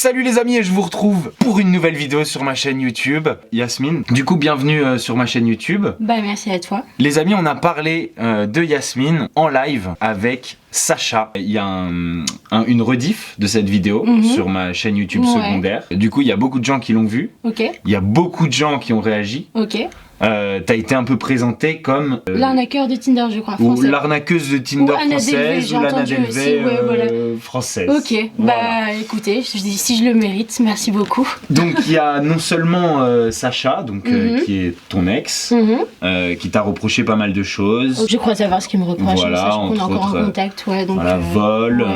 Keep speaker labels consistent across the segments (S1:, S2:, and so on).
S1: Salut les amis, et je vous retrouve pour une nouvelle vidéo sur ma chaîne YouTube. Yasmine, du coup bienvenue sur ma chaîne YouTube.
S2: Bah merci à toi.
S1: Les amis, on a parlé de Yasmine en live avec Sacha. Il y a une rediff de cette vidéo sur ma chaîne YouTube secondaire. Du coup, il y a beaucoup de gens qui l'ont vu.
S2: Ok.
S1: Il y a beaucoup de gens qui ont réagi.
S2: Ok.
S1: T'as été un peu présentée comme
S2: l'arnaqueur de Tinder, je crois,
S1: ou
S2: français.
S1: l'arnaqueuse de Tinder française ou Lana Del Rey française.
S2: Ok,
S1: voilà.
S2: Bah écoutez, si je le mérite, merci beaucoup.
S1: Donc il y a non seulement Sacha, donc qui est ton ex, qui t'a reproché pas mal de choses.
S2: Je crois savoir ce qu'il me reproche,
S1: voilà,
S2: mais on est encore en contact, ouais. Donc,
S1: voilà, vol,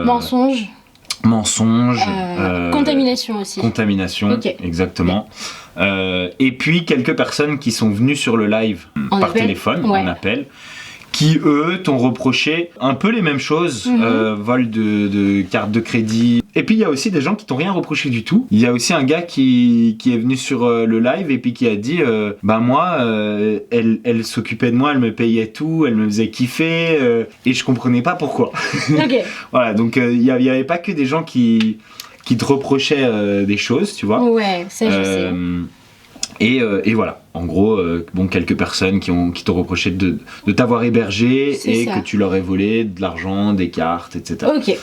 S2: mensonge. Contamination aussi.
S1: Contamination,
S2: okay.
S1: Exactement. Et puis quelques personnes qui sont venues sur le live par téléphone, en appel, qui eux t'ont reproché un peu les mêmes choses, vol de carte de crédit. Et puis il y a aussi des gens qui t'ont rien reproché du tout. Il y a aussi un gars qui est venu sur le live et puis qui a dit bah moi elle s'occupait de moi, elle me payait tout, elle me faisait kiffer et je comprenais pas pourquoi.
S2: Okay.
S1: Voilà, donc il y avait pas que des gens qui te reprochaient des choses, tu vois.
S2: Ouais, ça je sais.
S1: Et voilà, en gros, bon, quelques personnes qui t'ont reproché de t'avoir hébergé et que tu leur aies volé de l'argent, des cartes, etc.
S2: Ok.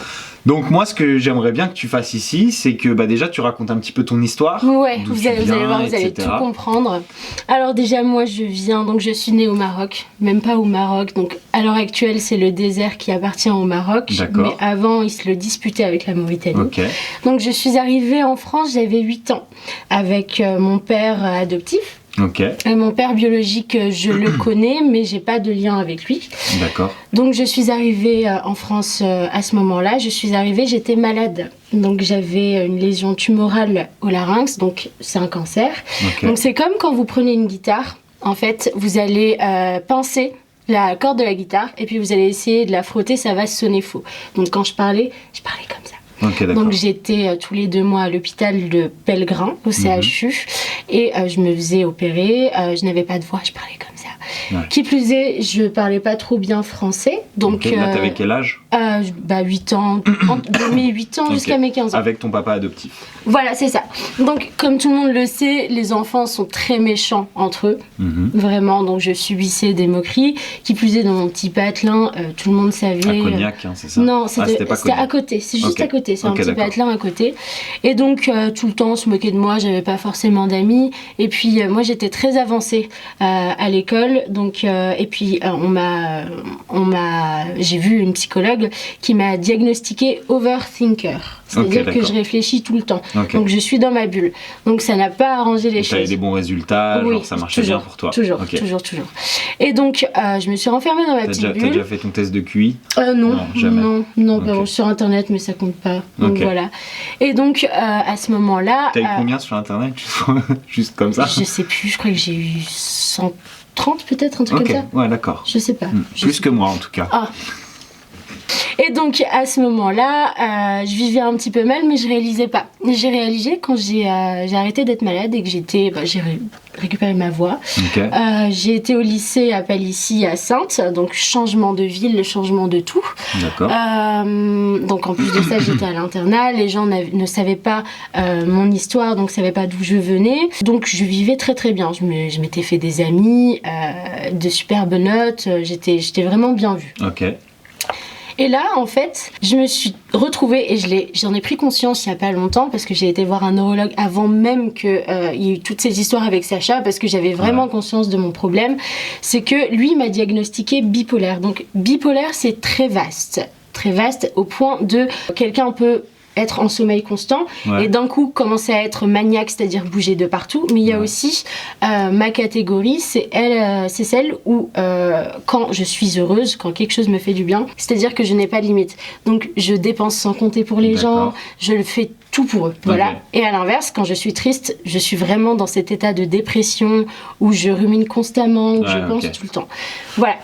S1: Donc moi, ce que j'aimerais bien que tu fasses ici, c'est que bah, déjà tu racontes un petit peu ton histoire.
S2: Ouais, vous allez voir, vous allez tout comprendre. Alors déjà, moi je suis née au Maroc, même pas au Maroc. Donc à l'heure actuelle, c'est le désert qui appartient au Maroc. Mais avant, ils se le disputaient avec la Mauritanie.
S1: Okay.
S2: Donc je suis arrivée en France, j'avais 8 ans, avec mon père adoptif.
S1: Okay.
S2: Mon père biologique, je le connais, mais j'ai pas de lien avec lui.
S1: D'accord.
S2: Donc je suis arrivée en France à ce moment-là. J'étais malade. Donc j'avais une lésion tumorale au larynx, donc c'est un cancer. Okay. Donc c'est comme quand vous prenez une guitare. En fait, vous allez pincer la corde de la guitare et puis vous allez essayer de la frotter, ça va sonner faux. Donc quand je parlais comme ça.
S1: Okay,
S2: donc j'étais tous les 2 mois à l'hôpital de Pellegrin au CHU et je me faisais opérer, je n'avais pas de voix, je parlais comme ça. Ouais. Qui plus est, je parlais pas trop bien français. Donc
S1: là t'avais quel âge?
S2: 8 ans, de mes 8 ans jusqu'à mes 15 ans.
S1: Avec ton papa adoptif.
S2: Voilà, c'est ça. Donc comme tout le monde le sait, les enfants sont très méchants entre eux, vraiment. Donc je subissais des moqueries. Qui plus est, dans mon petit patelin, tout le monde savait.
S1: À Cognac, hein, c'est ça?
S2: Non, c'était à côté, c'est juste à côté. C'est un petit patelin à côté. Et donc, tout le temps, on se moquait de moi. J'avais pas forcément d'amis. Et puis, moi, j'étais très avancée à l'école. Donc, et puis, j'ai vu une psychologue qui m'a diagnostiqué overthinker. C'est-à-dire que je réfléchis tout le temps. Donc, je suis dans ma bulle. Donc, ça n'a pas arrangé les choses.
S1: Tu avais des bons résultats, genre ça marchait bien pour toi.
S2: Toujours. Et donc, je me suis renfermée dans ma petite bulle.
S1: T'as déjà fait ton test de QI?
S2: Non,
S1: jamais.
S2: Non, sur internet, mais ça compte pas. Donc voilà. Et donc à ce moment-là.
S1: T'as eu combien sur internet? Juste comme ça?
S2: Je sais plus, je crois que j'ai eu 130 peut-être, un truc comme ça.
S1: Ouais, d'accord.
S2: Je sais pas.
S1: Plus que moi en tout cas.
S2: Ah. Et donc à ce moment-là, je vivais un petit peu mal, mais je réalisais pas. J'ai réalisé quand j'ai arrêté d'être malade et que j'ai récupéré ma voix. J'ai été au lycée à Palissy, à Saintes, donc changement de ville, changement de tout.
S1: D'accord.
S2: Donc en plus de ça, j'étais à l'internat. Les gens ne savaient pas mon histoire, donc ne savaient pas d'où je venais. Donc je vivais très très bien. Je m'étais fait des amis, de superbes notes. J'étais vraiment bien vue.
S1: Ok.
S2: Et là, en fait, je me suis retrouvée et j'en ai pris conscience il y a pas longtemps parce que j'ai été voir un neurologue avant même qu'il y ait eu toutes ces histoires avec Sacha parce que j'avais vraiment conscience de mon problème. C'est que lui m'a diagnostiqué bipolaire. Donc bipolaire, c'est très vaste au point de quelqu'un peut être en sommeil constant et d'un coup commencer à être maniaque, c'est-à-dire bouger de partout. Mais il y a aussi ma catégorie, c'est celle où quand je suis heureuse, quand quelque chose me fait du bien, c'est-à-dire que je n'ai pas de limite. Donc je dépense sans compter pour les gens, je le fais tout pour eux. Voilà. Et à l'inverse, quand je suis triste, je suis vraiment dans cet état de dépression où je rumine constamment, où je pense tout le temps. Voilà.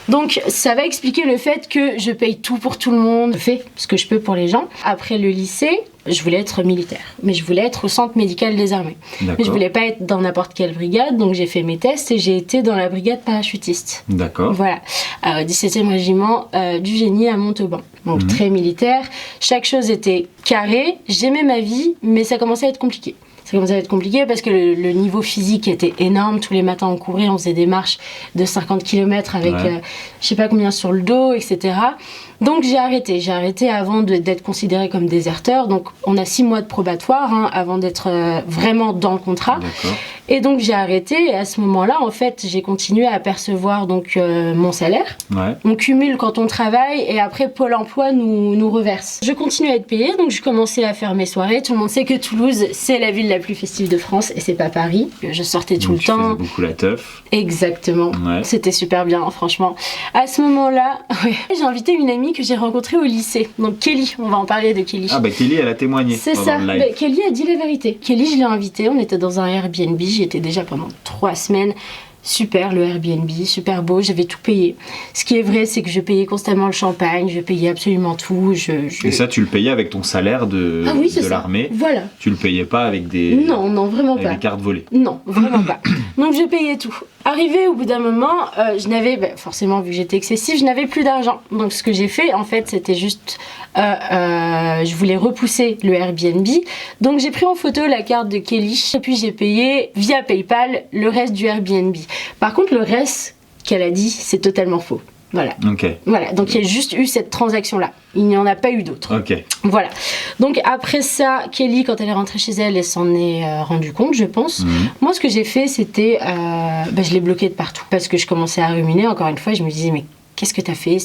S2: Donc ça va expliquer le fait que je paye tout pour tout le monde, je fais ce que je peux pour les gens. Après le lycée, je voulais être militaire. Mais je voulais être au centre médical des armées.
S1: D'accord.
S2: Mais je voulais pas être dans n'importe quelle brigade, donc j'ai fait mes tests et j'ai été dans la brigade parachutiste.
S1: D'accord.
S2: Voilà, 17e régiment du génie à Montauban. Donc très militaire, chaque chose était carrée, j'aimais ma vie, mais ça commençait à être compliqué. Ça commençait à être compliqué parce que le niveau physique était énorme. Tous les matins, on courait, on faisait des marches de 50 km avec je sais pas combien sur le dos, etc. Donc j'ai arrêté. J'ai arrêté avant d'être considérée comme déserteur. Donc on a 6 mois de probatoire avant d'être vraiment dans le contrat.
S1: D'accord.
S2: Et donc j'ai arrêté. Et à ce moment-là, en fait, j'ai continué à percevoir donc mon salaire.
S1: Ouais.
S2: On cumule quand on travaille et après Pôle emploi nous reverse. Je continue à être payée, donc je commençais à faire mes soirées. Tout le monde sait que Toulouse, c'est la ville la plus festive de France et c'est pas Paris. Je sortais tout le temps.
S1: Tu faisais beaucoup la teuf.
S2: Exactement.
S1: Ouais.
S2: C'était super bien, franchement. À ce moment-là, j'ai invité une amie que j'ai rencontrée au lycée. Donc Kelly, on va en parler de Kelly.
S1: Ah bah Kelly, elle a témoigné.
S2: C'est ça. Bah, Kelly a dit la vérité. Kelly, je l'ai invitée. On était dans un Airbnb. J'y étais déjà pendant 3 semaines. Super, le Airbnb, super beau, j'avais tout payé. Ce qui est vrai, c'est que je payais constamment le champagne, je payais absolument tout.
S1: Et ça, tu le payais avec ton salaire de l'armée.
S2: Voilà.
S1: Tu le payais pas avec des...
S2: Non, vraiment
S1: avec
S2: pas.
S1: des cartes volées.
S2: Non, vraiment pas. Donc je payais tout. Arrivé au bout d'un moment, je n'avais, forcément vu que j'étais excessive, je n'avais plus d'argent. Donc ce que j'ai fait, en fait, c'était juste, je voulais repousser le Airbnb. Donc j'ai pris en photo la carte de Kelly et puis j'ai payé via PayPal le reste du Airbnb. Par contre, le reste qu'elle a dit, c'est totalement faux. Voilà.
S1: Ok.
S2: Voilà, donc il y a juste eu cette transaction-là. Il n'y en a pas eu d'autres.
S1: Ok.
S2: Voilà. Donc après ça, Kelly, quand elle est rentrée chez elle, elle s'en est rendue compte, je pense. Moi, ce que j'ai fait, c'était... je l'ai bloqué de partout. Parce que je commençais à ruminer, encore une fois, je me disais, mais qu'est-ce que t'as fait ?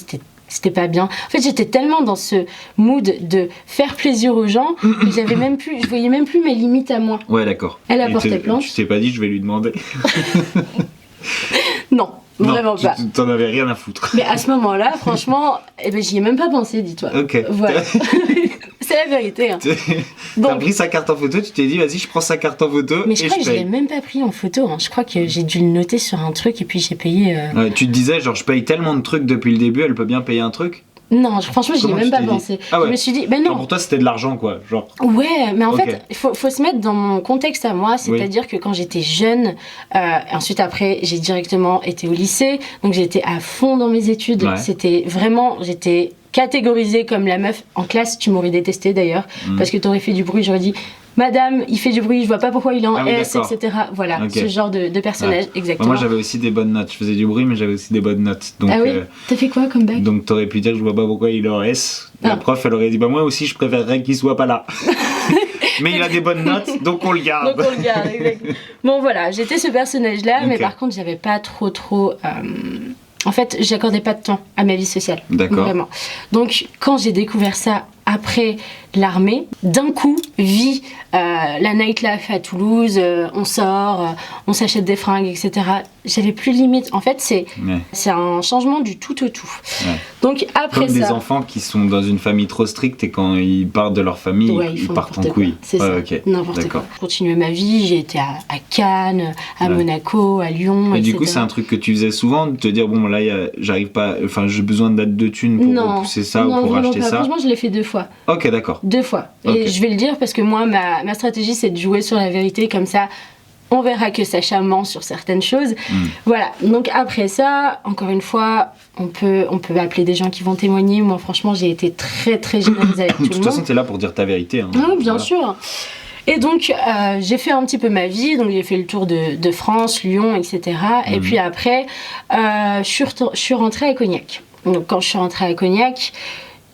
S2: C'était pas bien. En fait, j'étais tellement dans ce mood de faire plaisir aux gens que je voyais même plus mes limites à moi.
S1: Ouais, d'accord.
S2: Elle a porté plainte.
S1: Tu t'es pas dit, je vais lui demander.
S2: Non. Vraiment pas.
S1: T'en avais rien à foutre.
S2: Mais à ce moment-là, franchement, j'y ai même pas pensé, dis-toi.
S1: Ok.
S2: Voilà. C'est la vérité. Hein.
S1: T'as pris sa carte en photo, tu t'es dit, vas-y, je prends sa carte en photo.
S2: Mais je crois que je l'ai même pas pris en photo. Hein. Je crois que j'ai dû le noter sur un truc et puis j'ai payé.
S1: Ouais, tu te disais, genre, je paye tellement de trucs depuis le début, elle peut bien payer un truc ?
S2: Non, franchement, j'y ai même pas pensé.
S1: Ah ouais.
S2: Je me suis dit, ben non.
S1: Genre pour toi, c'était de l'argent, quoi. Genre.
S2: Ouais, mais en fait, il faut se mettre dans mon contexte à moi. C'est-à-dire que quand j'étais jeune, ensuite après, j'ai directement été au lycée. Donc j'étais à fond dans mes études. Ouais. C'était vraiment, j'étais catégorisée comme la meuf en classe. Tu m'aurais détestée d'ailleurs. Parce que t'aurais fait du bruit. J'aurais dit, Madame, il fait du bruit, je vois pas pourquoi il est en S, etc. Voilà, ce genre de personnage, exactement.
S1: Moi, j'avais aussi des bonnes notes. Je faisais du bruit, mais j'avais aussi des bonnes notes. Donc,
S2: ah oui. T'as fait quoi comme bac ?
S1: Donc, t'aurais pu dire, je vois pas pourquoi il est en S. La prof, elle aurait dit, bah moi aussi, je préférerais qu'il soit pas là. Mais il a des bonnes notes, donc on le garde.
S2: Donc on le garde, exactement. Bon, voilà, j'étais ce personnage-là, mais par contre, j'avais pas trop... En fait, j'accordais pas de temps à ma vie sociale.
S1: D'accord.
S2: Vraiment. Donc, quand j'ai découvert ça après l'armée, d'un coup, la nightlife à Toulouse, on sort, on s'achète des fringues, etc. J'avais plus de limite. En fait, c'est un changement du tout au tout. Ouais. Donc après
S1: comme des enfants qui sont dans une famille trop stricte et quand ils partent de leur famille, ils partent en couille.
S2: C'est ça, n'importe quoi. Je continuais ma vie, j'ai été à Cannes, à Monaco, à Lyon,
S1: et
S2: etc.
S1: du coup, c'est un truc que tu faisais souvent, de te dire, bon, là, j'arrive pas, enfin, j'ai besoin de thunes pour repousser ça ou pour acheter ça.
S2: Franchement, je l'ai fait 2 fois.
S1: Ok, d'accord.
S2: 2 fois. Et je vais le dire parce que moi, ma stratégie, c'est de jouer sur la vérité, comme ça, on verra que Sacha ment sur certaines choses. Voilà. Donc après ça, encore une fois, on peut appeler des gens qui vont témoigner. Moi, franchement, j'ai été très, très généreuse avec tout le monde.
S1: De toute façon, t'es là pour dire ta vérité. Hein.
S2: Oui, bien sûr. Et donc, j'ai fait un petit peu ma vie. Donc, j'ai fait le tour de France, Lyon, etc. Et puis après, je suis rentrée à Cognac. Donc, quand je suis rentrée à Cognac,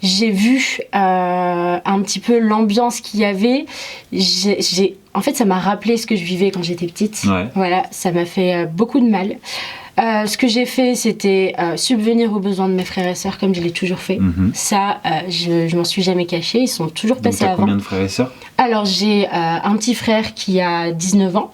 S2: j'ai vu un petit peu l'ambiance qu'il y avait. En fait, ça m'a rappelé ce que je vivais quand j'étais petite. Ouais. Voilà, ça m'a fait beaucoup de mal. Ce que j'ai fait, c'était subvenir aux besoins de mes frères et sœurs, comme je l'ai toujours fait. Ça, je m'en suis jamais cachée. Ils sont toujours passés avant.
S1: Combien de frères et sœurs ? Alors,
S2: j'ai un petit frère qui a 19 ans,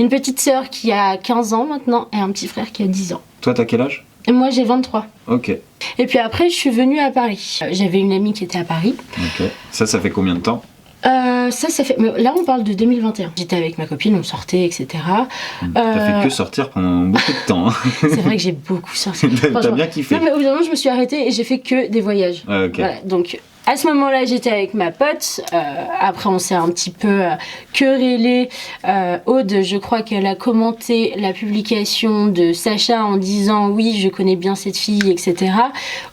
S2: une petite sœur qui a 15 ans maintenant, et un petit frère qui a 10 ans.
S1: Toi, t'as quel âge ?
S2: Moi, j'ai 23.
S1: Ok.
S2: Et puis après, je suis venue à Paris. J'avais une amie qui était à Paris.
S1: Ok. Ça fait combien de temps ?
S2: Ça fait... Mais là, on parle de 2021. J'étais avec ma copine, on sortait, etc.
S1: T'as fait que sortir pendant beaucoup de temps. Hein.
S2: C'est vrai que j'ai beaucoup sorti.
S1: T'as bien kiffé.
S2: Non, mais au bout d'un moment, je me suis arrêtée et j'ai fait que des voyages.
S1: Ah, ok.
S2: Voilà. Donc, À ce moment-là, j'étais avec ma pote. Après, on s'est un petit peu querellé. Aude, je crois qu'elle a commenté la publication de Sacha en disant oui, je connais bien cette fille, etc.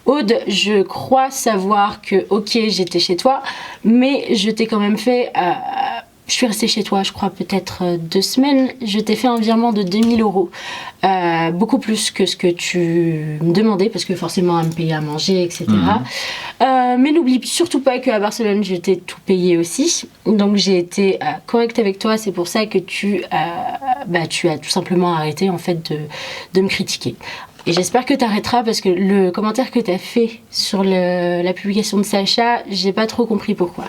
S2: Aude, je crois savoir que ok, j'étais chez toi, mais je t'ai quand même fait. Je suis restée chez toi, je crois, peut-être 2 semaines. Je t'ai fait un virement de 2000 euros. Beaucoup plus que ce que tu me demandais, parce que forcément, elle me payait à manger, etc. Mais n'oublie surtout pas qu'à Barcelone, je t'ai tout payé aussi. Donc, j'ai été correcte avec toi. C'est pour ça que tu as tout simplement arrêté, en fait, de me critiquer. Et j'espère que tu arrêteras, parce que le commentaire que tu as fait sur la publication de Sacha, j'ai pas trop compris pourquoi.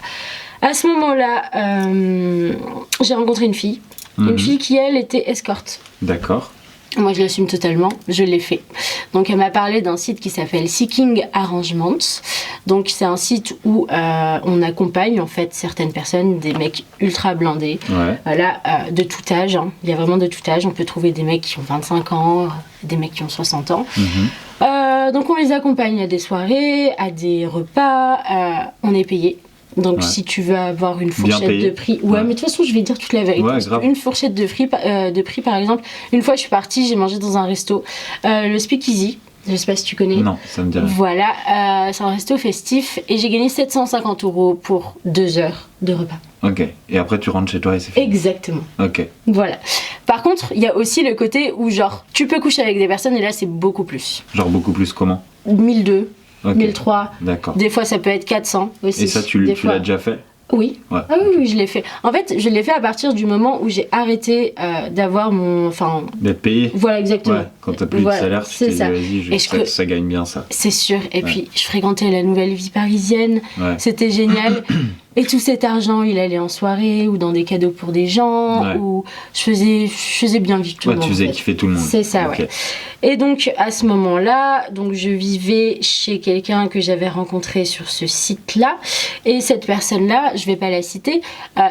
S2: À ce moment-là, j'ai rencontré une fille qui, elle, était escorte.
S1: D'accord.
S2: Moi, je l'assume totalement, je l'ai fait. Donc, elle m'a parlé d'un site qui s'appelle Seeking Arrangements. Donc, c'est un site où on accompagne, en fait, certaines personnes, des mecs ultra blindés.
S1: Ouais.
S2: Voilà, de tout âge. Hein. Il y a vraiment de tout âge. On peut trouver des mecs qui ont 25 ans, des mecs qui ont 60 ans. Donc, on les accompagne à des soirées, à des repas. On est payé. Donc si tu veux avoir une fourchette de prix... Ouais, mais de toute façon, je vais dire toute la vérité. Une fourchette de prix, par exemple. Une fois, je suis partie, j'ai mangé dans un resto. Le Speakeasy. Je sais pas si tu connais.
S1: Non, ça me dit rien.
S2: Voilà, c'est un resto festif. Et j'ai gagné 750 € pour 2 heures de repas.
S1: Ok. Et après, tu rentres chez toi et c'est fini.
S2: Exactement.
S1: Ok.
S2: Voilà. Par contre, il y a aussi le côté où, genre, tu peux coucher avec des personnes et là, c'est beaucoup plus.
S1: Genre beaucoup plus comment ?
S2: 1200.
S1: Okay.
S2: 1003.
S1: D'accord.
S2: Des fois, ça peut être 400 aussi.
S1: Et ça, tu l'as déjà fait ?
S2: Oui.
S1: Ouais.
S2: Ah oui, je l'ai fait. En fait, je l'ai fait à partir du moment où j'ai arrêté d'avoir mon...
S1: D'être payé ?
S2: Voilà, exactement.
S1: Ouais, quand t'as plus de salaire, tu t'es dit, vas-y, ça gagne bien ça.
S2: C'est sûr. Et puis, je fréquentais la nouvelle vie parisienne. Ouais. C'était génial. Et tout cet argent, il allait en soirée ou dans des cadeaux pour des gens. Ou je faisais bien vivre tout le monde.
S1: Tu faisais kiffer tout le monde.
S2: C'est ça, ouais. Et donc, à ce moment-là, je vivais chez quelqu'un que j'avais rencontré sur ce site-là. Et cette personne-là, je vais pas la citer,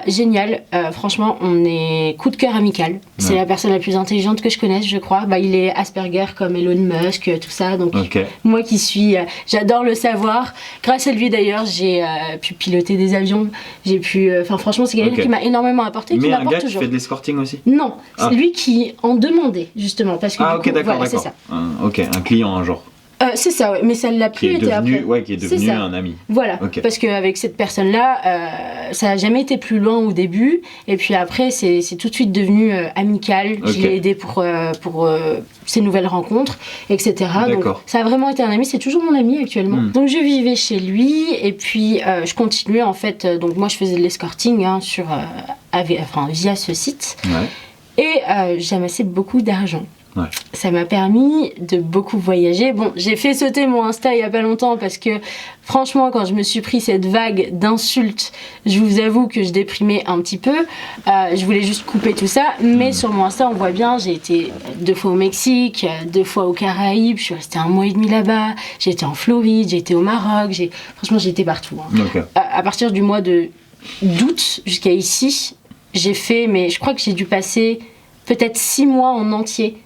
S2: génial. Franchement, on est coup de cœur amical. C'est la personne la plus intelligente que je connaisse, je crois. Il est Asperger comme Elon Musk, tout ça. Donc, moi qui suis... j'adore le savoir. Grâce à lui, d'ailleurs, j'ai pu piloter des avions. J'ai pu... franchement, c'est quelqu'un qui m'a énormément apporté.
S1: Mais
S2: qui
S1: un gars
S2: toujours.
S1: qui fait de l'escorting aussi ?
S2: Non, c'est lui qui en demandait, justement. Parce que
S1: d'accord.
S2: c'est ça.
S1: Un client, genre.
S2: C'est ça, ouais. Mais ça ne l'a plus été après.
S1: Ouais, qui est devenu un ami.
S2: Voilà, parce qu'avec cette personne-là, ça n'a jamais été plus loin au début. Et puis après, c'est tout de suite devenu amical. Je l'ai aidé pour ses nouvelles rencontres, etc. Donc, ça a vraiment été un ami. C'est toujours mon ami actuellement. Donc, je vivais chez lui. Et puis, je continuais, en fait. Donc, moi, je faisais de l'escorting via ce site. Ouais. Et j'amassais beaucoup d'argent. Ouais. Ça m'a permis de beaucoup voyager. Bon, j'ai fait sauter mon Insta il y a pas longtemps parce que franchement, quand je me suis pris cette vague d'insultes, je vous avoue que je déprimais un petit peu. Je voulais juste couper tout ça. Mais sur mon Insta, on voit bien, j'ai été 2 fois au Mexique, 2 fois aux Caraïbes. Je suis restée 1 mois et demi là-bas. J'ai été en Floride, j'ai été au Maroc. Franchement, j'ai été partout. Hein. À partir du mois d'août jusqu'à ici, j'ai fait, mais je crois que j'ai dû passer peut-être 6 mois en entier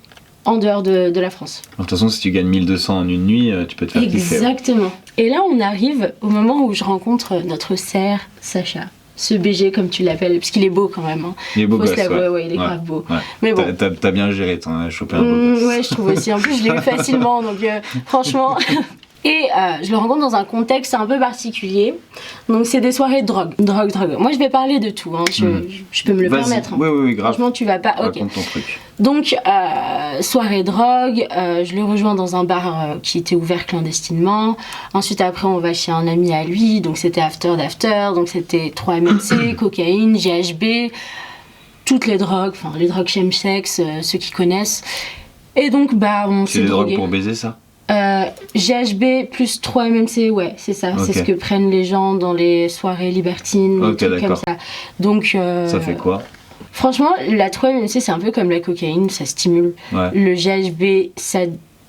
S2: en dehors de la France. De
S1: toute façon, si tu gagnes 1200 en une nuit, tu peux te faire kiffer.
S2: Exactement. Et là, on arrive au moment où je rencontre notre cerf, Sacha. Ce BG, comme tu l'appelles, parce qu'il est beau quand même. Hein.
S1: Il est beau gosse,
S2: il est grave beau. Ouais. Mais bon.
S1: T'as bien géré, t'en as chopé un beau gosse.
S2: Ouais, je trouve aussi. En plus, je l'ai eu facilement, donc franchement... Et je le rencontre dans un contexte un peu particulier. Donc, c'est des soirées de drogue. Moi, je vais parler de tout. Hein. Je peux me le permettre. Hein.
S1: Oui, grave.
S2: Franchement, tu vas pas...
S1: Raconte ton truc.
S2: Donc, soirée drogue. Je le rejoins dans un bar qui était ouvert clandestinement. Ensuite, après, on va chez un ami à lui. Donc, c'était after d'after. Donc, c'était 3-MNC, cocaïne, GHB. Toutes les drogues. Enfin, les drogues chemsex, ceux qui connaissent. Et donc, on s'est drogué. C'est des drogues
S1: pour baiser, ça ?
S2: GHB plus 3-MNC, ouais, c'est ça. Okay. C'est ce que prennent les gens dans les soirées libertines, des trucs comme ça. Donc,
S1: ça fait quoi ?
S2: Franchement, la 3-MNC, c'est un peu comme la cocaïne, ça stimule. Ouais. Le GHB, ça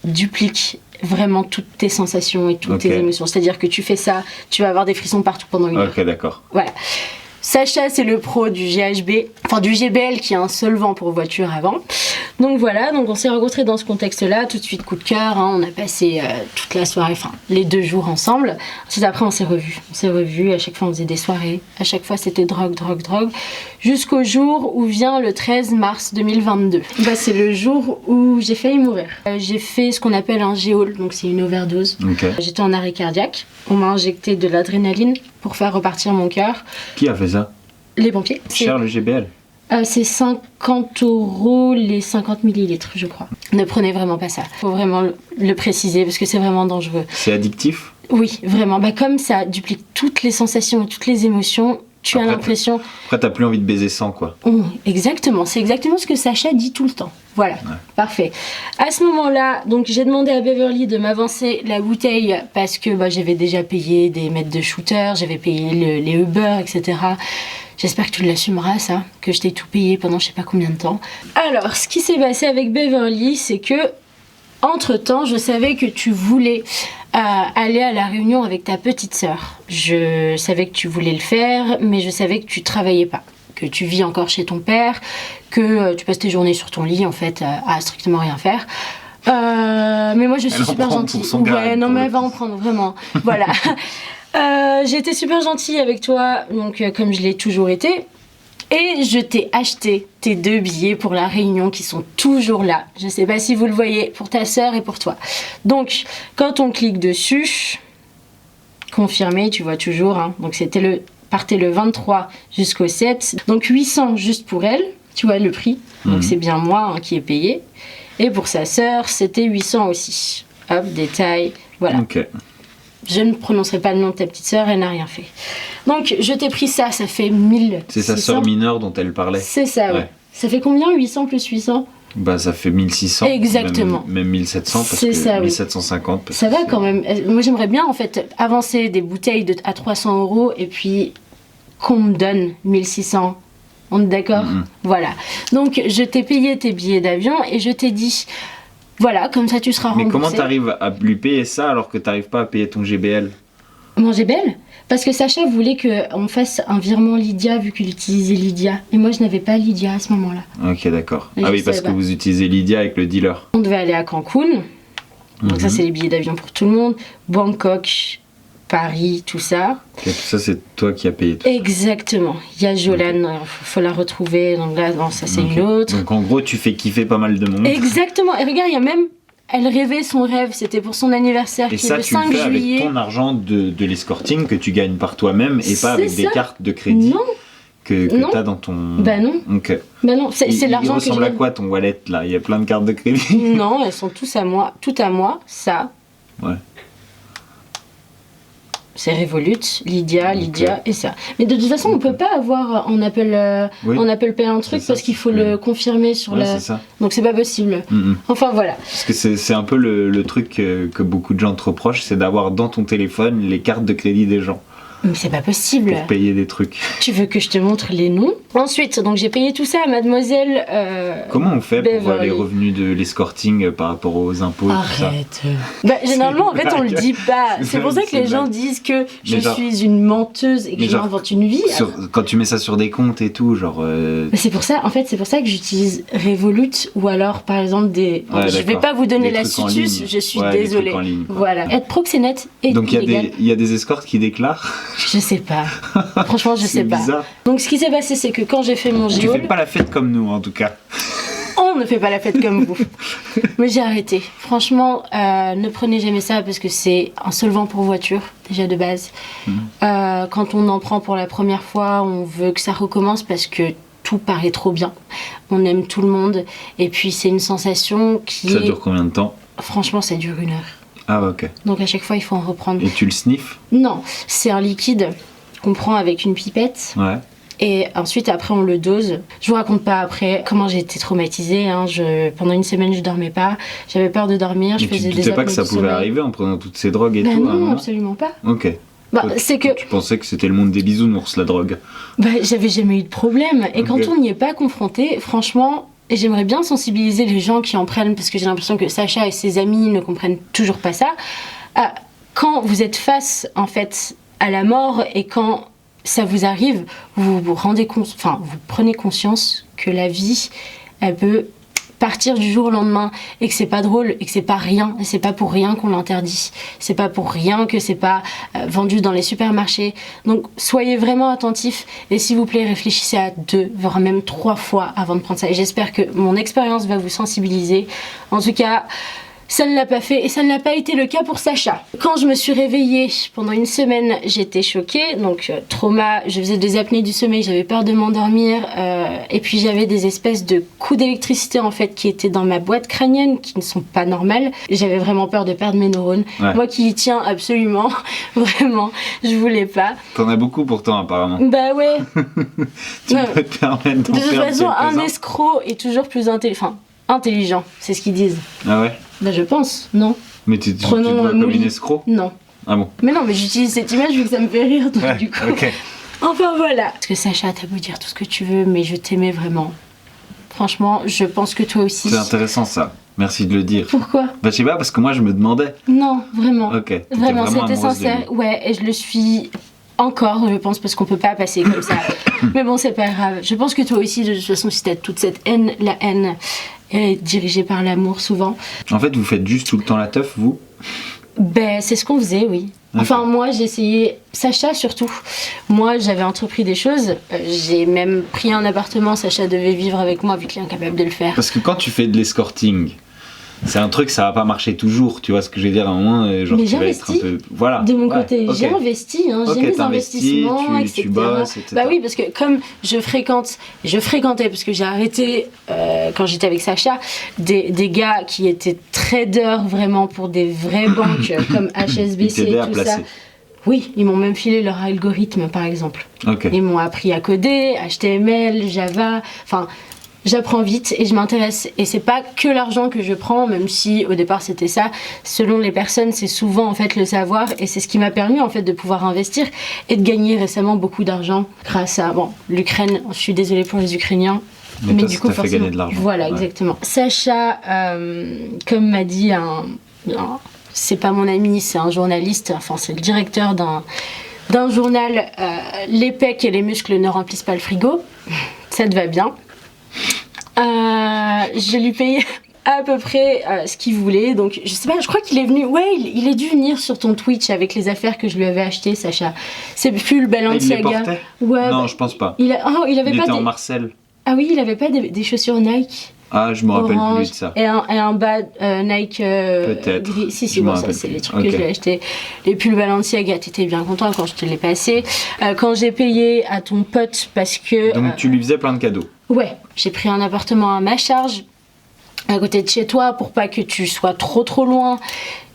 S2: duplique vraiment toutes tes sensations et toutes tes émotions. C'est-à-dire que tu fais ça, tu vas avoir des frissons partout pendant une heure.
S1: Ok, d'accord.
S2: Voilà. Sacha, c'est le pro du GHB, enfin du GBL qui est un solvant pour voiture avant. Donc voilà, donc on s'est rencontrés dans ce contexte-là, tout de suite coup de cœur, hein, on a passé toute la soirée, enfin les 2 jours ensemble. Ensuite après on s'est revus, à chaque fois on faisait des soirées, à chaque fois c'était drogue, jusqu'au jour où vient le 13 mars 2022. Bah, c'est le jour où j'ai failli mourir. J'ai fait ce qu'on appelle un GEOL, donc c'est une overdose.
S1: Okay.
S2: J'étais en arrêt cardiaque, on m'a injecté de l'adrénaline pour faire repartir mon cœur.
S1: Qui a fait ça?
S2: Les pompiers.
S1: Cher le GBL.
S2: C'est 50€ les 50 millilitres, je crois. Ne prenez vraiment pas ça. Faut vraiment le préciser parce que c'est vraiment dangereux.
S1: C'est addictif?
S2: Oui, vraiment. Bah, comme ça duplique toutes les sensations et toutes les émotions, tu as l'impression...
S1: Après, t'as plus envie de baiser sans, quoi.
S2: Exactement. C'est exactement ce que Sacha dit tout le temps. Voilà. Ouais. Parfait. À ce moment-là, donc j'ai demandé à Beverly de m'avancer la bouteille parce que j'avais déjà payé des mètres de shooter, j'avais payé les Uber, etc. J'espère que tu l'assumeras, ça, que je t'ai tout payé pendant je sais pas combien de temps. Alors, ce qui s'est passé avec Beverly, c'est que, entre-temps, je savais que tu voulais aller à la réunion avec ta petite sœur. Je savais que tu voulais le faire, mais je savais que tu travaillais pas, que tu vis encore chez ton père, que tu passes tes journées sur ton lit, en fait, à strictement rien faire. Mais moi, je suis super gentille. Ouais, non, mais elle va en prendre, vraiment. Voilà. J'ai été super gentille avec toi, donc comme je l'ai toujours été, et je t'ai acheté tes 2 billets pour la réunion qui sont toujours là. Je sais pas si vous le voyez, pour ta sœur et pour toi. Donc, quand on clique dessus, confirmé, tu vois toujours, hein, donc partez le 23 jusqu'au 7, donc 800 juste pour elle, tu vois le prix, donc c'est bien moi qui ai payé, et pour sa sœur, c'était 800 aussi. Hop, détail, voilà.
S1: Okay.
S2: Je ne prononcerai pas le nom de ta petite sœur, elle n'a rien fait. Donc, je t'ai pris ça, ça fait 1000.
S1: C'est sa sœur mineure dont elle parlait.
S2: C'est ça, ouais. Ça fait combien, 800 plus 800 ?
S1: Bah, ça fait 1600.
S2: Exactement.
S1: Même 1700, parce
S2: c'est
S1: que
S2: ça,
S1: 1750. Parce
S2: ça va quand même. Moi, j'aimerais bien, en fait, avancer des bouteilles à 300€ et puis qu'on me donne 1600. On est d'accord ? Voilà. Donc, je t'ai payé tes billets d'avion et je t'ai dit... Voilà, comme ça tu seras remboursé.
S1: Mais comment t'arrives à lui payer ça alors que t'arrives pas à payer ton GBL ?
S2: Mon GBL ? Parce que Sacha voulait qu'on fasse un virement Lydia vu qu'il utilisait Lydia. Et moi je n'avais pas Lydia à ce moment-là.
S1: Ok, d'accord. Ah oui, parce que vous utilisez Lydia avec le dealer.
S2: On devait aller à Cancun. Donc ça c'est les billets d'avion pour tout le monde. Bangkok, Paris, tout ça.
S1: Et tout ça, c'est toi qui as payé tout
S2: Exactement. Il y a Jolane, faut la retrouver. Donc là, non, ça c'est une autre.
S1: Donc en gros, tu fais kiffer pas mal de monde.
S2: Exactement. Et regarde, il y a même... Elle rêvait son rêve, c'était pour son anniversaire qui est le 5 juillet. Et ça, tu le fais avec ton argent
S1: de l'escorting que tu gagnes par toi-même et pas avec des cartes de crédit que t'as dans ton...
S2: Bah non.
S1: Ok.
S2: Bah non, c'est l'argent que
S1: il ressemble à quoi ton wallet là ? Il y a plein de cartes de crédit.
S2: Non, elles sont toutes à moi, ça.
S1: Ouais.
S2: C'est Revolut, Lydia et ça. Mais de toute façon, on peut pas avoir en Apple Pay un truc parce qu'il faut le confirmer sur la...
S1: Ça.
S2: Donc c'est pas possible. Enfin voilà.
S1: Parce que c'est un peu le truc que beaucoup de gens te reprochent, c'est d'avoir dans ton téléphone les cartes de crédit des gens.
S2: Mais c'est pas possible.
S1: Pour payer des trucs.
S2: Tu veux que je te montre les noms ? Ensuite, donc j'ai payé tout ça à mademoiselle
S1: Comment on fait pour voir les revenus de l'escorting par rapport aux impôts ?
S2: Arrête. Généralement, en fait, on le dit pas. C'est pour ça que les gens disent que je suis une menteuse et que je m'invente une vie.
S1: Quand tu mets ça sur des comptes et tout, genre...
S2: C'est pour ça, en fait, c'est pour ça que j'utilise Revolut ou alors, par exemple, des... je vais pas vous donner l'astuce, je suis désolée. Voilà. Être proxénète est
S1: donc il y a des escortes qui déclarent.
S2: Je sais pas. Franchement, je sais pas.
S1: Bizarre.
S2: Donc, ce qui s'est passé, c'est que quand j'ai fait mon GEOL...
S1: Tu fais pas la fête comme nous, en tout cas.
S2: On ne fait pas la fête comme vous. Mais j'ai arrêté. Franchement, ne prenez jamais ça parce que c'est un solvant pour voiture, déjà de base. Quand on en prend pour la première fois, on veut que ça recommence parce que tout paraît trop bien. On aime tout le monde. Et puis, c'est une sensation qui...
S1: Ça dure combien de temps ?
S2: Franchement, ça dure 1 heure.
S1: Ah ok.
S2: Donc à chaque fois il faut en reprendre.
S1: Et tu le sniffes ?
S2: Non, c'est un liquide qu'on prend avec une pipette.
S1: Ouais.
S2: Et ensuite après on le dose. Je vous raconte pas après comment j'ai été traumatisée. Pendant 1 semaine je dormais pas. J'avais peur de dormir. Je faisais des apnées du sommeil. Tu ne doutais pas que ça pouvait
S1: arriver en prenant toutes ces drogues et tout ?
S2: Non, absolument pas.
S1: Ok.
S2: C'est que...
S1: Tu pensais que c'était le monde des bisounours la drogue ?
S2: J'avais jamais eu de problème. Et quand on n'y est pas confronté, franchement... Et j'aimerais bien sensibiliser les gens qui en prennent, parce que j'ai l'impression que Sacha et ses amis ne comprennent toujours pas ça. Quand vous êtes face, en fait, à la mort et quand ça vous arrive, vous prenez conscience que la vie, elle peut partir du jour au lendemain et que c'est pas drôle et que c'est pas rien, et c'est pas pour rien qu'on l'interdit, c'est pas pour rien que c'est pas vendu dans les supermarchés. Donc soyez vraiment attentifs et s'il vous plaît réfléchissez à 2 voire même 3 fois avant de prendre ça, et j'espère que mon expérience va vous sensibiliser. En tout cas, ça ne l'a pas fait et ça ne l'a pas été le cas pour Sacha. Quand je me suis réveillée pendant une semaine, j'étais choquée, donc trauma, je faisais des apnées du sommeil, j'avais peur de m'endormir et puis j'avais des espèces de coups d'électricité en fait qui étaient dans ma boîte crânienne qui ne sont pas normales. J'avais vraiment peur de perdre mes neurones. Ouais. Moi qui y tiens absolument, vraiment, je voulais pas.
S1: T'en as beaucoup pourtant apparemment.
S2: Bah ouais.
S1: Tu peux te permettre d'en
S2: De toute
S1: perdre
S2: façon, un
S1: quelques-uns.
S2: escroc est toujours plus intelligent, c'est ce qu'ils disent.
S1: Ah ouais?
S2: Bah je pense, non.
S1: Mais tu te vois comme une escroc?
S2: Non.
S1: Ah bon?
S2: Mais non, mais j'utilise cette image vu que ça me fait rire, donc
S1: Ouais,
S2: du coup.
S1: ok.
S2: Enfin voilà. Parce que Sacha, t'as beau dire tout ce que tu veux, mais je t'aimais vraiment. Franchement, je pense que toi aussi.
S1: C'est intéressant ça. Merci de le dire.
S2: Pourquoi?
S1: Bah je sais pas, parce que moi je me demandais.
S2: Non, vraiment.
S1: Ok. T'étais
S2: Vraiment, c'était
S1: amoureuse de
S2: sincère.
S1: lui.
S2: Ouais, et je le suis encore, je pense, parce qu'on peut pas passer comme ça. Mais bon, c'est pas grave. Je pense que toi aussi, de toute façon, si t'as toute cette haine, la haine est dirigée par l'amour souvent.
S1: En fait, vous faites juste tout le temps la teuf, vous?
S2: Ben, c'est ce qu'on faisait, oui. Enfin, moi, j'ai essayé... Sacha, surtout. Moi, j'avais entrepris des choses. J'ai même pris un appartement. Sacha devait vivre avec moi, vu qu'il est incapable de le faire.
S1: Parce que quand tu fais de l'escorting, c'est un truc, ça va pas marcher toujours, tu vois ce que je veux dire, à un moment, genre
S2: Mais
S1: tu vas être un
S2: j'investis.
S1: peu... Voilà.
S2: De mon
S1: Ouais,
S2: côté,
S1: ok.
S2: j'ai investi, hein,
S1: Ok,
S2: j'ai mes
S1: t'investis,
S2: investissements, etc.
S1: tu bosses, etc.
S2: Bah oui, parce que comme je fréquentais, parce que j'ai arrêté quand j'étais avec Sacha, des gars qui étaient traders vraiment pour des vraies banques comme HSBC
S1: Ils t'aidaient
S2: et
S1: à
S2: tout ça.
S1: placer.
S2: Oui, ils m'ont même filé leur algorithme, par exemple.
S1: Ok.
S2: Ils m'ont appris à coder, HTML, Java, enfin... J'apprends vite et je m'intéresse. Et c'est pas que l'argent que je prends, même si au départ c'était ça. Selon les personnes, c'est souvent en fait le savoir. Et c'est ce qui m'a permis en fait de pouvoir investir et de gagner récemment beaucoup d'argent grâce à l'Ukraine. Je suis désolée pour les Ukrainiens.
S1: Mais toi,
S2: du
S1: ça
S2: coup,
S1: t'a fait gagner de l'argent.
S2: Voilà,
S1: Ouais.
S2: exactement. Sacha, comme m'a dit c'est pas mon ami, c'est un journaliste. Enfin, c'est le directeur d'un journal. Les pecs et les muscles ne remplissent pas le frigo. Ça te va bien. Je lui payais à peu près ce qu'il voulait, donc je sais pas, je crois qu'il est venu, il est dû venir sur ton Twitch avec les affaires que je lui avais achetées, Sacha. C'est plus le
S1: Ah, il les
S2: Balenciaga.
S1: portait?
S2: Ouais,
S1: Non,
S2: bah,
S1: je pense pas.
S2: il avait
S1: Il
S2: pas
S1: était en
S2: des...
S1: Marcel.
S2: Ah oui, il avait pas des chaussures Nike.
S1: Ah, je me rappelle
S2: Orange,
S1: plus de ça.
S2: et un bas Nike
S1: Peut-être.
S2: gris. Si,
S1: Je me
S2: bon, ça
S1: rappelle
S2: c'est
S1: plus.
S2: les trucs
S1: Ok.
S2: que je lui ai achetés. Les pulls Balenciaga, t'étais bien content quand je te l'ai passé. Quand j'ai payé à ton pote parce que...
S1: Donc tu lui faisais plein de cadeaux.
S2: Ouais, j'ai pris un appartement à ma charge, à côté de chez toi, pour pas que tu sois trop loin.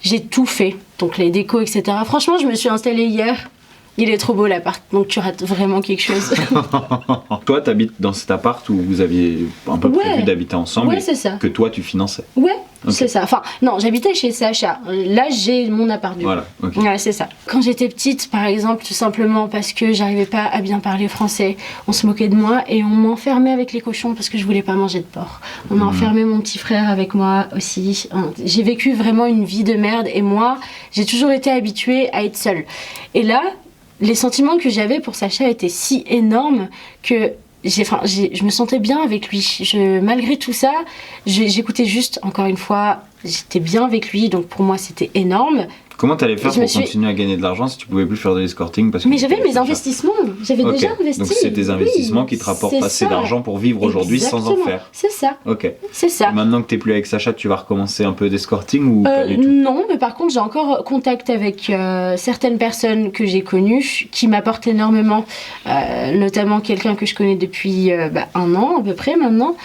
S2: J'ai tout fait, donc les décos, etc. Franchement, je me suis installée hier. Il est trop beau l'appart, donc tu rates vraiment quelque chose.
S1: Toi, t'habites dans cet appart où vous aviez un peu
S2: Ouais.
S1: prévu d'habiter ensemble
S2: Ouais,
S1: et
S2: c'est ça.
S1: que toi tu finançais.
S2: Ouais,
S1: Ok.
S2: c'est ça. Enfin, non, j'habitais chez Sacha. Là, j'ai mon appart du
S1: Voilà,
S2: coup.
S1: ok.
S2: Ouais, c'est ça. Quand j'étais petite, par exemple, tout simplement parce que j'arrivais pas à bien parler français, on se moquait de moi et on m'enfermait avec les cochons parce que je voulais pas manger de porc. On a enfermé mon petit frère avec moi aussi. J'ai vécu vraiment une vie de merde et moi, j'ai toujours été habituée à être seule. Et là, les sentiments que j'avais pour Sacha étaient si énormes que je me sentais bien avec lui. Malgré tout ça, j'écoutais juste, encore une fois, j'étais bien avec lui, donc pour moi c'était énorme.
S1: Comment t'allais faire
S2: Je me
S1: pour
S2: suis-
S1: continuer à gagner de l'argent si tu pouvais plus faire de l'escorting parce que
S2: Mais
S1: tu
S2: j'avais
S1: t'avais
S2: mes
S1: fait ça.
S2: investissements, j'avais
S1: Ok.
S2: déjà investi.
S1: Donc c'est tes investissements
S2: Oui,
S1: qui te rapportent
S2: c'est
S1: assez
S2: ça.
S1: d'argent pour vivre aujourd'hui sans en
S2: Exactement.
S1: faire.
S2: C'est ça,
S1: Ok.
S2: c'est ça.
S1: Et maintenant que t'es plus avec Sacha, tu vas recommencer un peu d'escorting ou pas du tout?
S2: Non, mais par contre, j'ai encore contact avec certaines personnes que j'ai connues qui m'apportent énormément, notamment quelqu'un que je connais depuis 1 an à peu près maintenant,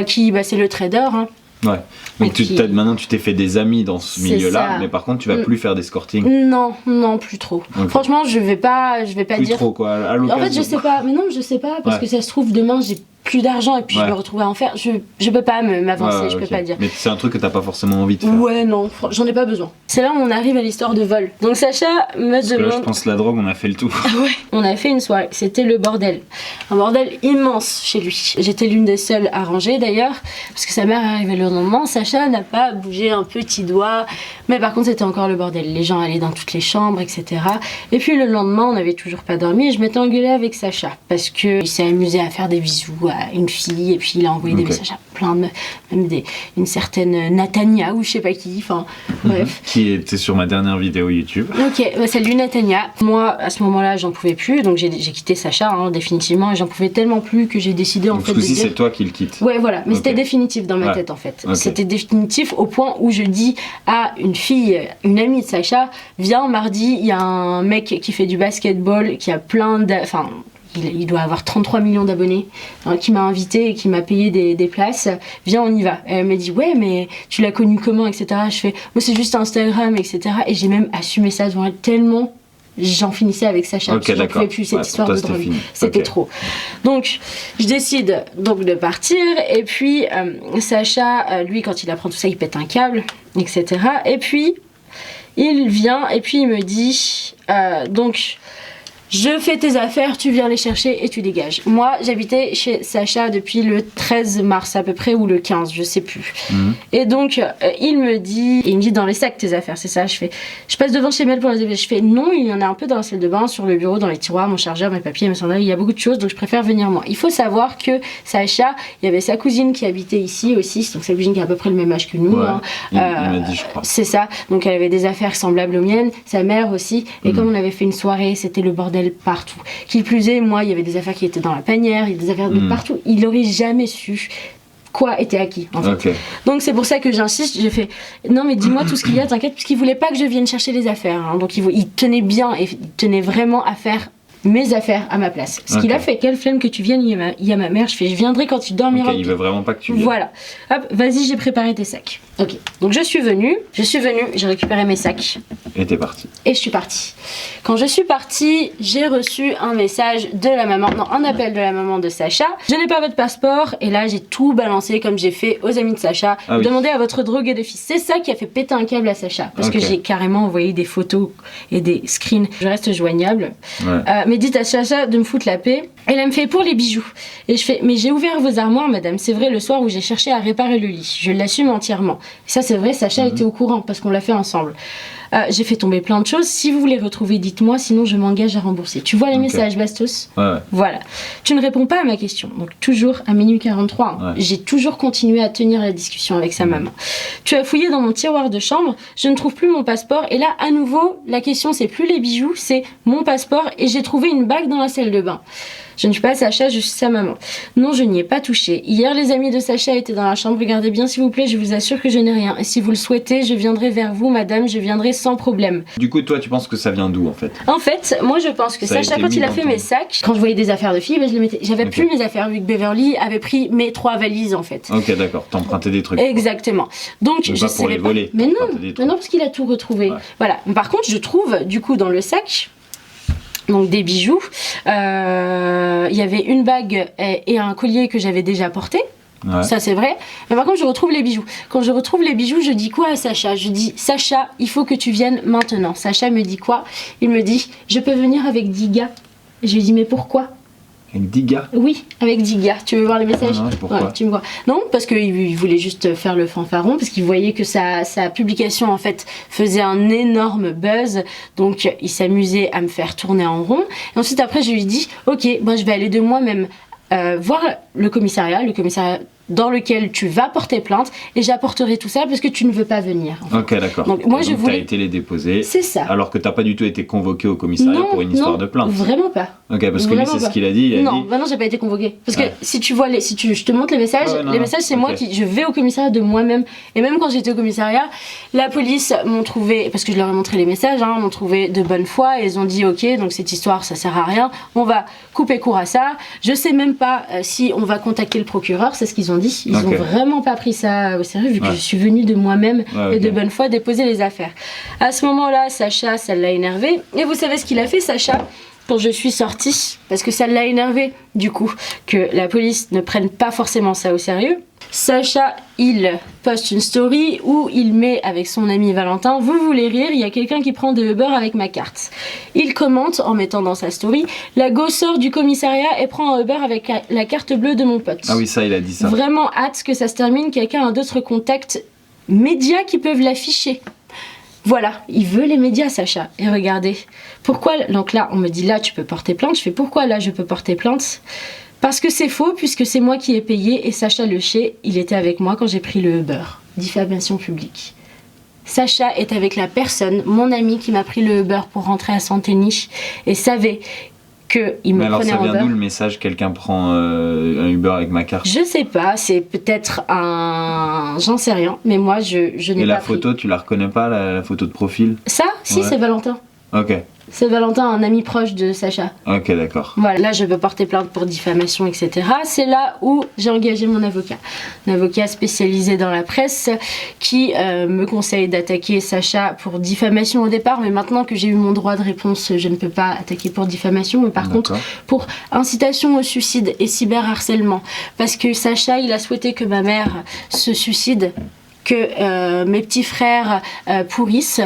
S2: qui c'est le trader. Hein.
S1: Ouais. Donc
S2: Et qui-
S1: maintenant tu t'es fait des amis dans ce
S2: C'est
S1: milieu-là,
S2: ça.
S1: mais par contre tu vas
S2: Mm.
S1: plus faire d'escorting.
S2: Non, plus trop.
S1: Ok.
S2: Franchement, je vais pas
S1: Plus
S2: dire.
S1: trop quoi, à
S2: En
S1: l'occasion.
S2: fait, je sais pas, mais non, je sais pas, parce
S1: Ouais.
S2: que ça se trouve, demain, j'ai plus d'argent et puis
S1: Ouais.
S2: je me retrouve à en faire. Je peux pas m'avancer,
S1: Ouais,
S2: je peux
S1: ok.
S2: pas dire.
S1: Mais c'est un truc que t'as pas forcément envie de faire.
S2: Ouais, non, j'en ai pas besoin. C'est là où on arrive à l'histoire de vol. Donc Sacha me
S1: Parce que là, je
S2: demande.
S1: pense que la drogue, on a fait le tour.
S2: On a fait une soirée, c'était le bordel. Un bordel immense chez lui. J'étais l'une des seules à ranger d'ailleurs, parce que sa mère est arrivée le lendemain. Sacha n'a pas bougé un petit doigt, mais par contre c'était encore le bordel. Les gens allaient dans toutes les chambres, etc. Et puis le lendemain, on n'avait toujours pas dormi et je m'étais engueulée avec Sacha, parce qu'il s'est amusé à faire des bisous une fille, et puis il a envoyé des messages à plein de meufs, même une certaine Natania ou je sais pas qui, enfin bref.
S1: Qui était sur ma dernière vidéo YouTube.
S2: Ok, salut Natania. Moi, à ce moment-là, j'en pouvais plus, donc j'ai quitté Sacha, définitivement, et j'en pouvais tellement plus que j'ai décidé en fait de dire...
S1: c'est toi qui le quittes.
S2: Ouais, voilà, mais c'était définitif dans ma tête en fait. C'était définitif au point où je dis à une fille, une amie de Sacha, viens mardi, il y a un mec qui fait du basketball, qui a enfin, il doit avoir 33 millions d'abonnés, qui m'a invité et qui m'a payé des places. Viens, on y va. Et elle m'a dit, ouais, mais tu l'as connu comment, etc. Je fais, moi c'est juste Instagram, etc. Et j'ai même assumé ça devant elle tellement j'en finissais avec Sacha. J'en pouvais plus cette histoire de drogue. C'était trop. Donc, je décide donc de partir. Et puis, Sacha, lui, quand il apprend tout ça, il pète un câble, etc. Et puis, il vient et puis il me dit, donc... Je fais tes affaires, tu viens les chercher et tu dégages. Moi, j'habitais chez Sacha depuis le 13 mars à peu près, ou le 15, je sais plus. Et donc, il me dit dans les sacs tes affaires, c'est ça. Je passe devant chez Mel pour les affaires. Je fais non, il y en a un peu dans la salle de bain, sur le bureau, dans les tiroirs, mon chargeur, mes papiers, mes sandales, il y a beaucoup de choses, donc je préfère venir moi. Il faut savoir que Sacha, il y avait sa cousine qui habitait ici aussi, donc sa cousine qui a à peu près le même âge que nous.
S1: Il m'a dit, je crois.
S2: C'est ça, donc elle avait des affaires semblables aux miennes, sa mère aussi, et comme on avait fait une soirée, c'était le bordel partout. Qui plus est, moi, il y avait des affaires qui étaient dans la panière, il y avait des affaires de partout. Il n'aurait jamais su quoi était acquis, en fait. Donc c'est pour ça que j'insiste, j'ai fait non mais dis-moi tout ce qu'il y a, t'inquiète, puisqu'il voulait pas que je vienne chercher les affaires. Donc il tenait bien et il tenait vraiment à faire mes affaires à ma place. Ce qu'il a fait, quelle flemme que tu viennes, il y a ma mère, je viendrai quand tu dormiras.
S1: Il veut vraiment pas que tu viennes.
S2: Voilà. Hop, vas-y, j'ai préparé tes sacs. Ok. Donc je suis venue, j'ai récupéré mes sacs.
S1: Et t'es partie.
S2: Et je suis partie. Quand je suis partie, j'ai reçu un message de la maman, un appel de la maman de Sacha. Je n'ai pas votre passeport, et là j'ai tout balancé comme j'ai fait aux amis de Sacha. Demandez à votre drogué de fils. C'est ça qui a fait péter un câble à Sacha, parce que j'ai carrément envoyé des photos et des screens. Je reste joignable. Mais dites à Sacha de me foutre la paix. Et elle me fait pour les bijoux. Et je fais, mais j'ai ouvert vos armoires, madame. C'est vrai, le soir où j'ai cherché à réparer le lit. Je l'assume entièrement. Et ça, c'est vrai, Sacha était au courant parce qu'on l'a fait ensemble. J'ai fait tomber plein de choses. Si vous voulez retrouver, dites-moi, sinon je m'engage à rembourser. Tu vois les messages, Bastos ? Voilà. Tu ne réponds pas à ma question. Donc, toujours à minuit 43. J'ai toujours continué à tenir la discussion avec sa maman. Tu as fouillé dans mon tiroir de chambre. Je ne trouve plus mon passeport. Et là, à nouveau, la question, c'est plus les bijoux, c'est mon passeport. Et j'ai trouvé une bague dans la salle de bain. Je ne suis pas Sacha, je suis sa maman. Non, je n'y ai pas touché. Hier, les amis de Sacha étaient dans la chambre. Regardez bien, s'il vous plaît, je vous assure que je n'ai rien. Et si vous le souhaitez, je viendrai vers vous, madame, je viendrai sans problème.
S1: Du coup, toi, tu penses que ça vient d'où, en fait ?
S2: En fait, moi, je pense que Sacha, quand il a fait mes sacs, quand je voyais des affaires de filles, je les mettais. J'avais plus mes affaires, vu que Beverly avait pris mes 3 valises, en fait.
S1: Ok, d'accord. T'empruntais des trucs.
S2: Exactement. Donc, je
S1: pas pour les voler.
S2: Mais non, parce qu'il a tout retrouvé. Voilà. Par contre, je trouve, du coup, dans le sac... Donc des bijoux, il y avait une bague et un collier que j'avais déjà porté, ça c'est vrai, mais par contre je retrouve les bijoux. Quand je retrouve les bijoux, je dis quoi à Sacha ? Je dis, Sacha, il faut que tu viennes maintenant. Sacha me dit quoi ? Il me dit, je peux venir avec 10 gars. Je lui dis, mais pourquoi ?
S1: Avec 10 gars ?
S2: Oui, avec 10 gars. Tu veux voir les messages ?
S1: Non, pourquoi ?
S2: Tu me vois. Non, parce qu'il voulait juste faire le fanfaron, parce qu'il voyait que sa publication, en fait, faisait un énorme buzz. Donc, il s'amusait à me faire tourner en rond. Et ensuite, après, je lui dis, ok, moi, je vais aller de moi-même voir le commissariat dans lequel tu vas porter plainte, et j'apporterai tout ça parce que tu ne veux pas venir. En fait.
S1: Ok, d'accord.
S2: Donc moi, je voulais...
S1: t'as été les déposer.
S2: C'est ça.
S1: Alors que t'as pas du tout été convoqué au commissariat pour une histoire de plainte.
S2: Vraiment pas.
S1: Ok, parce que lui, c'est ce qu'il a dit.
S2: Non, j'ai pas été convoqué. Parce que si tu vois je te montre les messages, c'est moi je vais au commissariat de moi-même. Et même quand j'étais au commissariat, la police m'ont trouvé, parce que je leur ai montré les messages, m'ont trouvé de bonne foi, et ils ont dit ok, donc cette histoire, ça sert à rien, on va couper court à ça. Je sais même pas si on va contacter le procureur, c'est ce qu'ils ont dit. Ils ont vraiment pas pris ça au sérieux, vu que je suis venue de moi-même et de bonne foi déposer les affaires. À ce moment-là, Sacha, ça l'a énervé. Et vous savez ce qu'il a fait, Sacha ? Quand je suis sortie, parce que ça l'a énervé, du coup, que la police ne prenne pas forcément ça au sérieux. Sacha, il poste une story où il met avec son ami Valentin, vous voulez rire, il y a quelqu'un qui prend des Uber avec ma carte. Il commente en mettant dans sa story, la go sort du commissariat et prend un Uber avec la carte bleue de mon pote.
S1: Ah oui, ça, il a dit ça.
S2: Vraiment hâte que ça se termine, quelqu'un a d'autres contacts médias qui peuvent l'afficher. Voilà, il veut les médias, Sacha. Et regardez, pourquoi, donc là, on me dit là, tu peux porter plainte. Je fais, pourquoi là, je peux porter plainte ? Parce que c'est faux, puisque c'est moi qui ai payé et Sacha Leché, il était avec moi quand j'ai pris le Uber. Diffamation publique. Sacha est avec la personne, mon ami qui m'a pris le Uber pour rentrer à Saint-Denis et savait qu'il me prenait en Uber.
S1: Mais alors ça vient d'où le message, quelqu'un prend un Uber avec ma carte?
S2: Je sais pas, c'est peut-être un... J'en sais rien, mais moi je n'ai pas pris.
S1: Et la photo, tu la reconnais pas, la photo de profil?
S2: Ça, si, c'est Valentin.
S1: Ok.
S2: C'est Valentin, un ami proche de Sacha.
S1: Ok, d'accord.
S2: Voilà, là je peux porter plainte pour diffamation, etc. C'est là où j'ai engagé mon avocat. Un avocat spécialisé dans la presse qui me conseille d'attaquer Sacha pour diffamation au départ, mais maintenant que j'ai eu mon droit de réponse, je ne peux pas attaquer pour diffamation, mais par contre pour incitation au suicide et cyberharcèlement. Parce que Sacha, il a souhaité que ma mère se suicide, que mes petits frères pourrissent,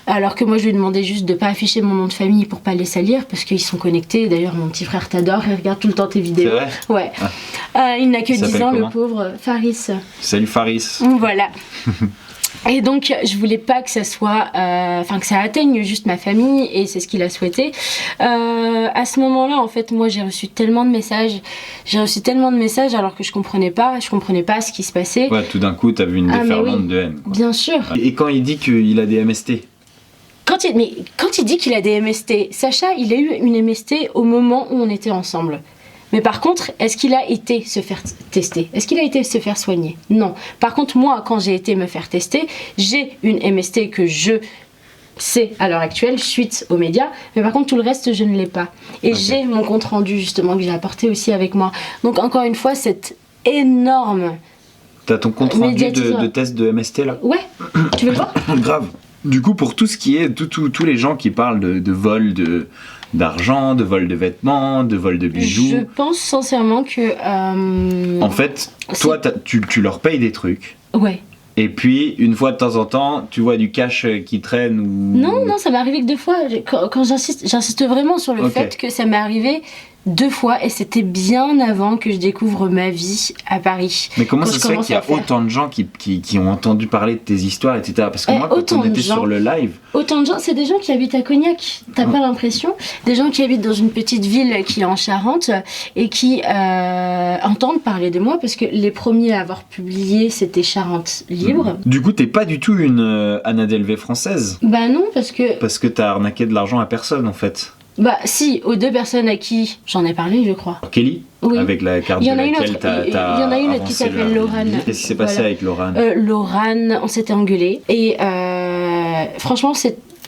S2: alors que moi je lui ai demandé juste de pas afficher mon nom de famille pour pas les salir, parce qu'ils sont connectés. D'ailleurs mon petit frère t'adore, il regarde tout le temps tes vidéos.
S1: C'est vrai?
S2: Ouais. Il n'a que 10 ans, le pauvre Faris.
S1: Salut Faris.
S2: Voilà. Et donc je voulais pas que ça soit, que ça atteigne juste ma famille, et c'est ce qu'il a souhaité. À ce moment-là, en fait, moi j'ai reçu tellement de messages, alors que je comprenais pas ce qui se passait.
S1: Ouais, tout d'un coup t'as vu une déferlante de haine, quoi.
S2: Bien sûr.
S1: Et quand il dit qu'il a des MST?
S2: Quand il dit qu'il a des MST, Sacha, il a eu une MST au moment où on était ensemble. Mais par contre, est-ce qu'il a été se faire tester? Est-ce qu'il a été se faire soigner? Non. Par contre, moi, quand j'ai été me faire tester, j'ai une MST que je sais à l'heure actuelle, suite aux médias. Mais par contre, tout le reste, je ne l'ai pas. Et j'ai mon compte rendu, justement, que j'ai apporté aussi avec moi. Donc, encore une fois, cette énorme...
S1: T'as ton compte rendu de test de MST, là?
S2: Ouais. Tu veux le voir?
S1: Grave. Du coup, pour tout ce qui est... tous les gens qui parlent de vol, d'argent, de vol de vêtements, de vol de bijoux.
S2: Je pense sincèrement que...
S1: En fait, toi, tu leur payes des trucs.
S2: Ouais.
S1: Et puis, une fois de temps en temps, tu vois du cash qui traîne ou...
S2: Non, ça m'est arrivé que 2 fois. Quand j'insiste vraiment sur le fait que ça m'est arrivé 2 fois, et c'était bien avant que je découvre ma vie à Paris.
S1: Mais comment ça se fait qu'il y a autant de gens qui ont entendu parler de tes histoires, etc. Parce que moi, quand on était sur le live...
S2: Autant de gens, c'est des gens qui habitent à Cognac, t'as pas l'impression? Des gens qui habitent dans une petite ville qui est en Charente et qui entendent parler de moi, parce que les premiers à avoir publié, c'était Charente Libre.
S1: Du coup, t'es pas du tout une Anna Delvey française?
S2: Bah non, parce que
S1: t'as arnaqué de l'argent à personne, en fait.
S2: Bah si, aux 2 personnes à qui j'en ai parlé, je crois.
S1: Kelly?
S2: Oui.
S1: Avec la carte de laquelle t'as
S2: Il y en a une autre qui s'appelle Laurane.
S1: Qu'est-ce qui s'est passé avec Laurane?
S2: Laurane, on s'était engueulé. Et franchement,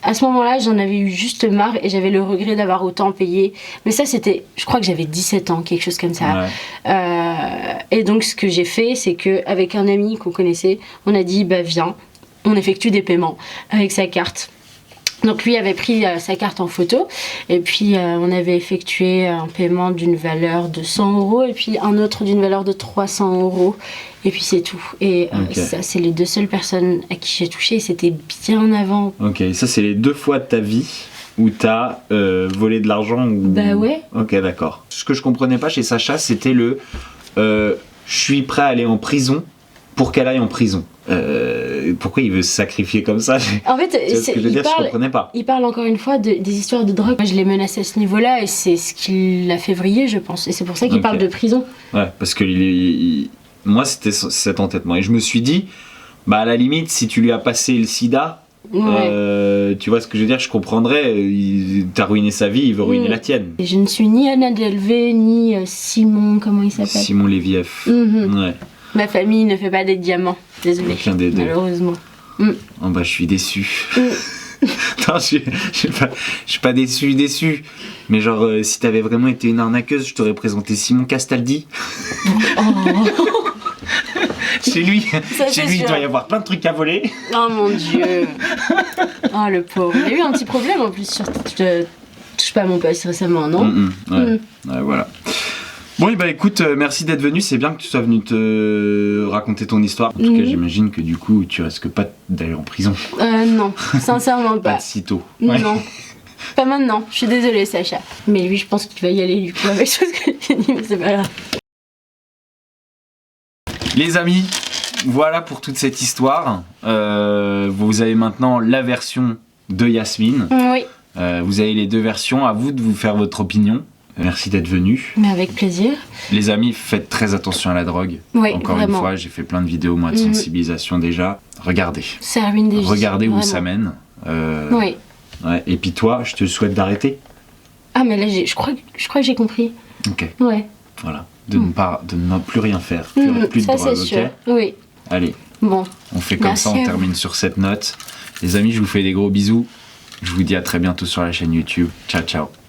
S2: à ce moment-là, j'en avais eu juste marre et j'avais le regret d'avoir autant payé. Mais ça, c'était... Je crois que j'avais 17 ans, quelque chose comme ça. Ouais. Et donc, ce que j'ai fait, c'est qu'avec un ami qu'on connaissait, on a dit, bah viens, on effectue des paiements avec sa carte. Donc lui avait pris sa carte en photo, et puis on avait effectué un paiement d'une valeur de 100 € et puis un autre d'une valeur de 300 €, et puis c'est tout. Et ça, c'est les 2 seules personnes à qui j'ai touché, et c'était bien avant. Ok,
S1: ça c'est les 2 fois de ta vie où t'as volé de l'argent ou...
S2: Bah ouais.
S1: Ok, d'accord. Ce que je comprenais pas chez Sacha, c'était le je suis prêt à aller en prison pour qu'elle aille en prison. Pourquoi il veut se sacrifier comme ça?
S2: En fait,
S1: je comprenais pas.
S2: Il parle encore une fois des histoires de drogue. Moi, je l'ai menacé à ce niveau-là, et c'est ce qui l'a fait vriller, je pense. Et c'est pour ça qu'il parle de prison.
S1: Ouais, parce que moi, c'était cet entêtement. Et je me suis dit, bah à la limite, si tu lui as passé le sida, ouais. Tu vois ce que je veux dire, je comprendrais. T'as ruiné sa vie, il veut ruiner la tienne.
S2: Et je ne suis ni Anna Delvey, ni Simon, comment il s'appelle?
S1: Simon Lévieff.
S2: Ouais. Ma famille ne fait pas des diamants, désolé, malheureusement.
S1: Oh bah je suis déçu. Non, je suis pas déçu. Mais genre, si t'avais vraiment été une arnaqueuse, je t'aurais présenté Simon Castaldi. Chez lui, il doit y avoir plein de trucs à voler.
S2: Oh mon Dieu. Oh le pauvre. Il a eu un petit problème en plus sur... Je touche pas à mon poste récemment, non?
S1: Ouais, voilà. Bon, bah écoute, merci d'être venu, c'est bien que tu sois venu te raconter ton histoire. En tout cas, j'imagine que du coup, tu risques pas d'aller en prison.
S2: Non, sincèrement pas.
S1: Pas de sitôt.
S2: Ouais. Non, pas maintenant, je suis désolée Sacha. Mais lui, je pense qu'il va y aller du coup avec ce que j'ai dit, mais c'est pas grave.
S1: Les amis, voilà pour toute cette histoire. Vous avez maintenant la version de Yasmine.
S2: Oui.
S1: Vous avez les 2 versions, à vous de vous faire votre opinion. Merci d'être venu.
S2: Mais avec plaisir.
S1: Les amis, faites très attention à la drogue.
S2: Oui,
S1: Encore
S2: vraiment.
S1: une fois, j'ai fait plein de vidéos, moi, de sensibilisation déjà. Regardez.
S2: Ça ruine des vies.
S1: Regardez où
S2: vraiment.
S1: ça mène.
S2: Oui.
S1: Ouais. Et puis toi, je te souhaite d'arrêter.
S2: Ah, mais là, je crois que j'ai compris.
S1: Ok.
S2: Ouais.
S1: Voilà. De ne plus rien faire. Plus
S2: ça,
S1: de drogue,
S2: c'est sûr.
S1: ok.
S2: Oui.
S1: Allez.
S2: Bon.
S1: On fait comme
S2: Merci
S1: ça,
S2: à
S1: on
S2: vous.
S1: termine sur cette note. Les amis, je vous fais des gros bisous. Je vous dis à très bientôt sur la chaîne YouTube. Ciao, ciao.